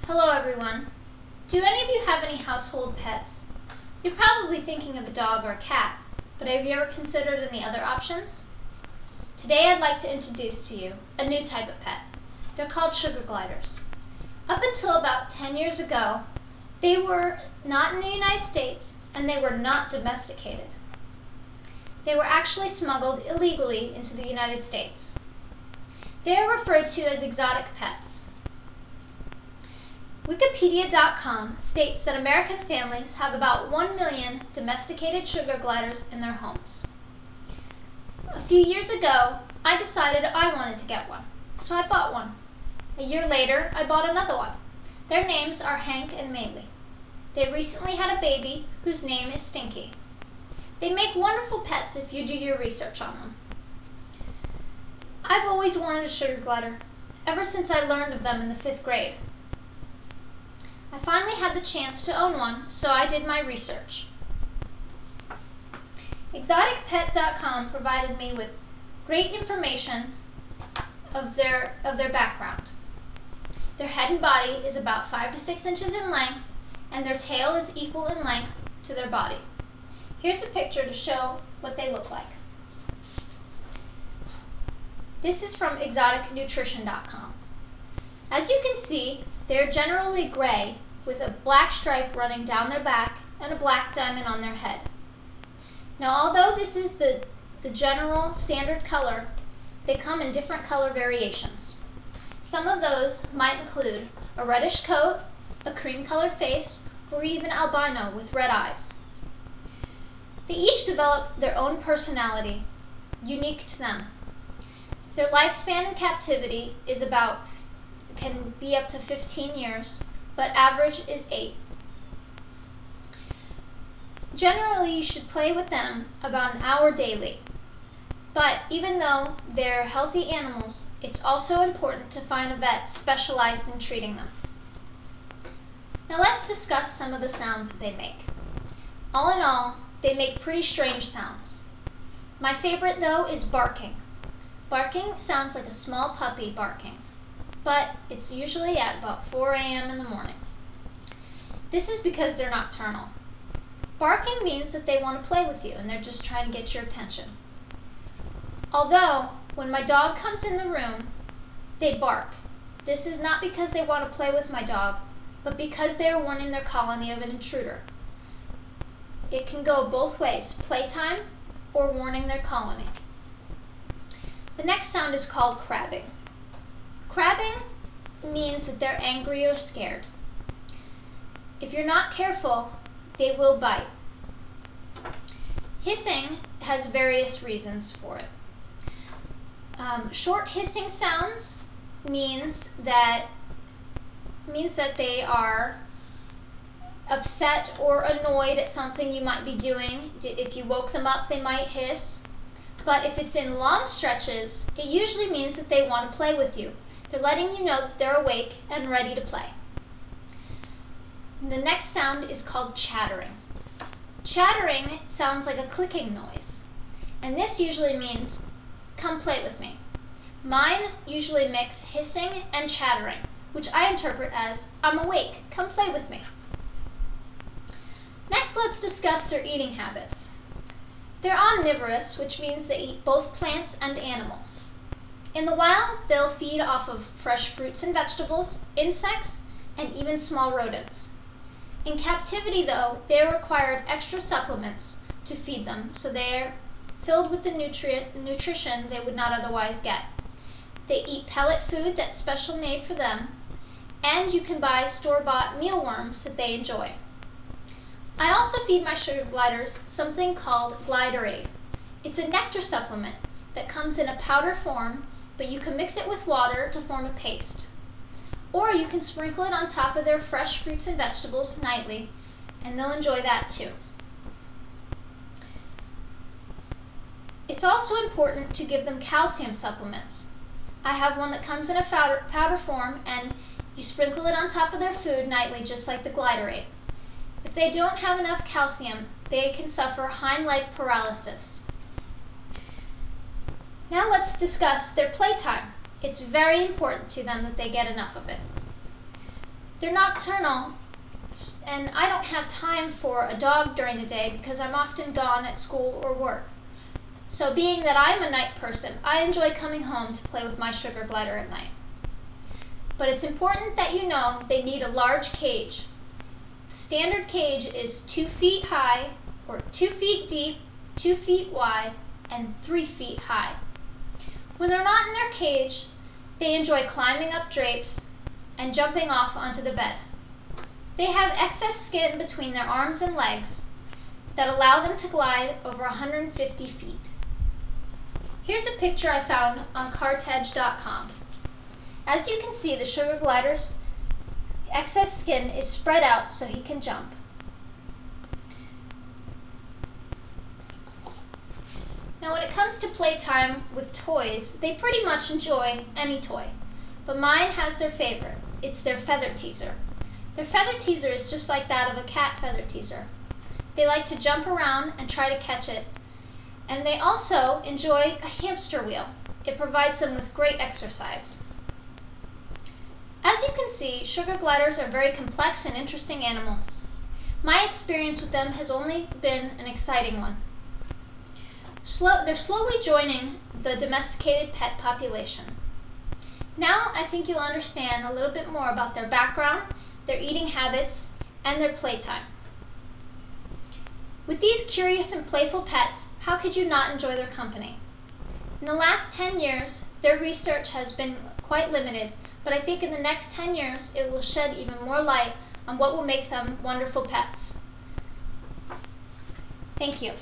Hello everyone. Do any of you have any household pets? You're probably thinking of a dog or a cat, but have you ever considered any other options? Today I'd like to introduce to you a new type of pet. They're called sugar gliders. Up until about 10 years ago, they were not in the United States and they were not domesticated. They were actually smuggled illegally into the United States. They are referred to as exotic pets. Wikipedia.com states that American families have about 1 million domesticated sugar gliders in their homes. A few years ago, I decided I wanted to get one, so I bought one. A year later, I bought another one. Their names are Hank and Maylee. They recently had a baby whose name is Stinky. They make wonderful pets if you do your research on them. I've always wanted a sugar glider, ever since I learned of them in the 5th grade. I finally had the chance to own one, so I did my research. ExoticPet.com provided me with great information of their background. Their head and body is about 5 to 6 inches in length, and their tail is equal in length to their body. Here's a picture to show what they look like. This is from ExoticNutrition.com. As you can see, they're generally gray with a black stripe running down their back and a black diamond on their head. Now, although this is the general standard color, they come in different color variations. Some of those might include a reddish coat, a cream-colored face, or even albino with red eyes. They each develop their own personality, unique to them. Their lifespan in captivity can be up to 15 years, but average is 8. Generally, you should play with them about an hour daily. But even though they're healthy animals, it's also important to find a vet specialized in treating them. Now let's discuss some of the sounds that they make. All in all, they make pretty strange sounds. My favorite, though, is barking. Barking sounds like a small puppy barking, but it's usually at about 4 a.m. in the morning. This is because they're nocturnal. Barking means that they want to play with you and they're just trying to get your attention. Although, when my dog comes in the room, they bark. This is not because they want to play with my dog, but because they are warning their colony of an intruder. It can go both ways, playtime or warning their colony. The next sound is called crabbing. Crabbing means that they're angry or scared. If you're not careful, they will bite. Hissing has various reasons for it. Short hissing sounds means that they are upset or annoyed at something you might be doing. If you woke them up, they might hiss. But if it's in long stretches, it usually means that they want to play with you. They're letting you know that they're awake and ready to play. The next sound is called chattering. Chattering sounds like a clicking noise, and this usually means, come play with me. Mine usually mix hissing and chattering, which I interpret as, I'm awake, come play with me. Next, let's discuss their eating habits. They're omnivorous, which means they eat both plants and animals. In the wild, they'll feed off of fresh fruits and vegetables, insects, and even small rodents. In captivity, though, they are required extra supplements to feed them, so they're filled with the nutrition they would not otherwise get. They eat pellet food that's special made for them, and you can buy store-bought mealworms that they enjoy. I also feed my sugar gliders something called Glider-Aid. It's a nectar supplement that comes in a powder form, but you can mix it with water to form a paste. Or you can sprinkle it on top of their fresh fruits and vegetables nightly, and they'll enjoy that too. It's also important to give them calcium supplements. I have one that comes in a powder form, and you sprinkle it on top of their food nightly, just like the Glider-Aid. If they don't have enough calcium, they can suffer hind leg paralysis. Now let's discuss their playtime. It's very important to them that they get enough of it. They're nocturnal, and I don't have time for a dog during the day because I'm often gone at school or work. So being that I'm a night person, I enjoy coming home to play with my sugar glider at night. But it's important that you know they need a large cage. Standard cage is 2 feet high, or 2 feet deep, 2 feet wide, and 3 feet high. When they're not in their cage, they enjoy climbing up drapes and jumping off onto the bed. They have excess skin between their arms and legs that allow them to glide over 150 feet. Here's a picture I found on cartedge.com. As you can see, the sugar glider's excess skin is spread out so he can jump. Now when it comes to playtime with toys, they pretty much enjoy any toy. But mine has their favorite. It's their feather teaser. Their feather teaser is just like that of a cat feather teaser. They like to jump around and try to catch it. And they also enjoy a hamster wheel. It provides them with great exercise. As you can see, sugar gliders are very complex and interesting animals. My experience with them has only been an exciting one. They're slowly joining the domesticated pet population. Now I think you'll understand a little bit more about their background, their eating habits, and their playtime. With these curious and playful pets, how could you not enjoy their company? In the last 10 years, their research has been quite limited, but I think in the next 10 years it will shed even more light on what will make them wonderful pets. Thank you.